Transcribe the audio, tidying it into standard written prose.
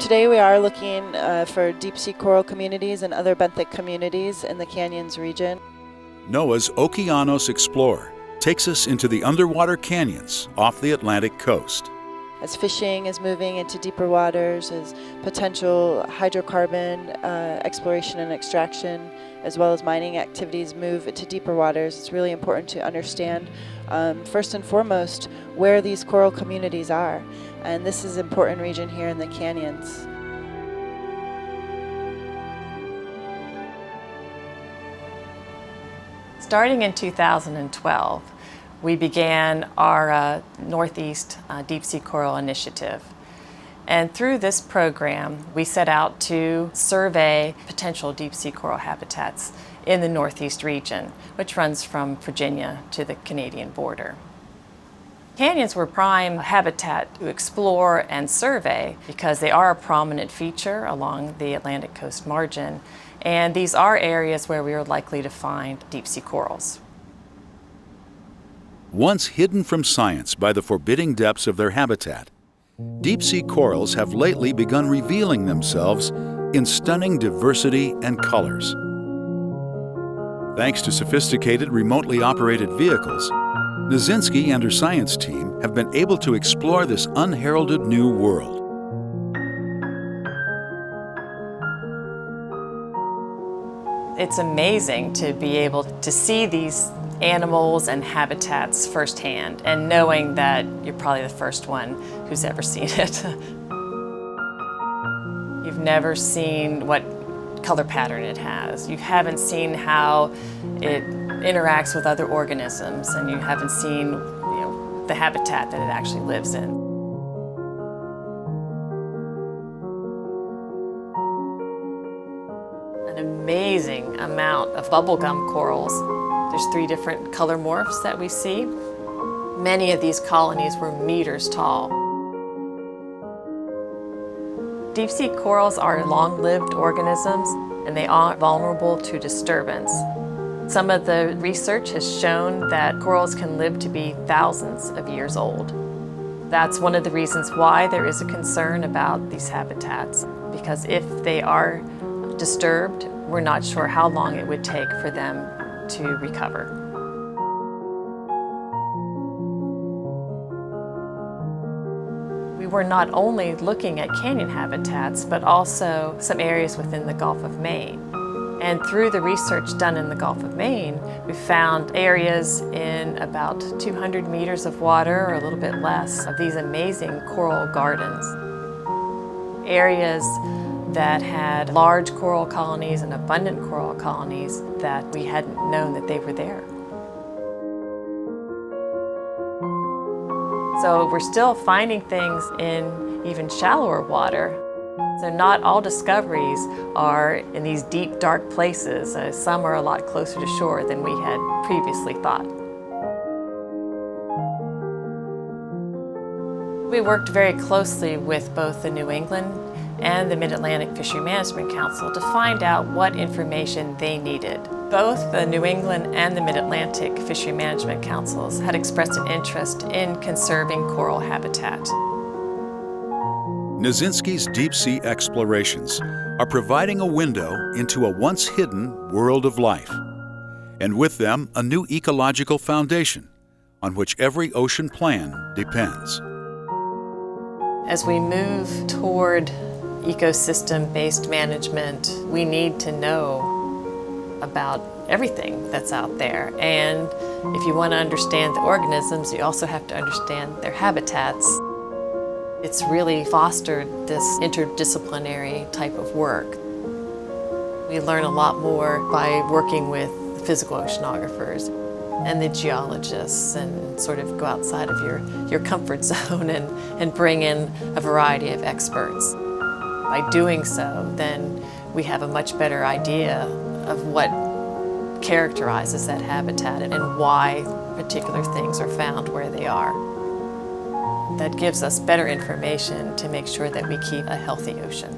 today we are looking for deep-sea coral communities and other benthic communities in the canyons region. NOAA's Okeanos Explorer takes us into the underwater canyons off the Atlantic coast. As fishing is moving into deeper waters, as potential hydrocarbon exploration and extraction, as well as mining activities move into deeper waters, it's really important to understand, first and foremost, where these coral communities are. And this is an important region here in the canyons. Starting in 2012, we began our Northeast Deep Sea Coral Initiative. And through this program, we set out to survey potential deep sea coral habitats in the Northeast region, which runs from Virginia to the Canadian border. Canyons were prime habitat to explore and survey because they are a prominent feature along the Atlantic coast margin, and these are areas where we are likely to find deep sea corals. Once hidden from science by the forbidding depths of their habitat, deep-sea corals have lately begun revealing themselves in stunning diversity and colors. Thanks to sophisticated remotely operated vehicles, Nizinski and her science team have been able to explore this unheralded new world. It's amazing to be able to see these animals and habitats firsthand, and knowing that you're probably the first one who's ever seen it. You've never seen what color pattern it has. You haven't seen how it interacts with other organisms, and you haven't seen, the habitat that it actually lives in. An amazing amount of bubblegum corals. There's 3 different color morphs that we see. Many of these colonies were meters tall. Deep sea corals are long-lived organisms, and they are vulnerable to disturbance. Some of the research has shown that corals can live to be thousands of years old. That's one of the reasons why there is a concern about these habitats, because if they are disturbed, we're not sure how long it would take for them to recover. We were not only looking at canyon habitats, but also some areas within the Gulf of Maine. And through the research done in the Gulf of Maine, we found areas in about 200 meters of water, or a little bit less, of these amazing coral gardens. Areas that had large coral colonies and abundant coral colonies that we hadn't known that they were there. So we're still finding things in even shallower water. So not all discoveries are in these deep, dark places. Some are a lot closer to shore than we had previously thought. We worked very closely with both the New England and the Mid-Atlantic Fishery Management Council to find out what information they needed. Both the New England and the Mid-Atlantic Fishery Management Councils had expressed an interest in conserving coral habitat. Nizinski's deep-sea explorations are providing a window into a once-hidden world of life, and with them a new ecological foundation on which every ocean plan depends. As we move toward ecosystem-based management, we need to know about everything that's out there. And if you want to understand the organisms, you also have to understand their habitats. It's really fostered this interdisciplinary type of work. We learn a lot more by working with the physical oceanographers and the geologists, and sort of go outside of your comfort zone and bring in a variety of experts. By doing so, then we have a much better idea of what characterizes that habitat and why particular things are found where they are. That gives us better information to make sure that we keep a healthy ocean.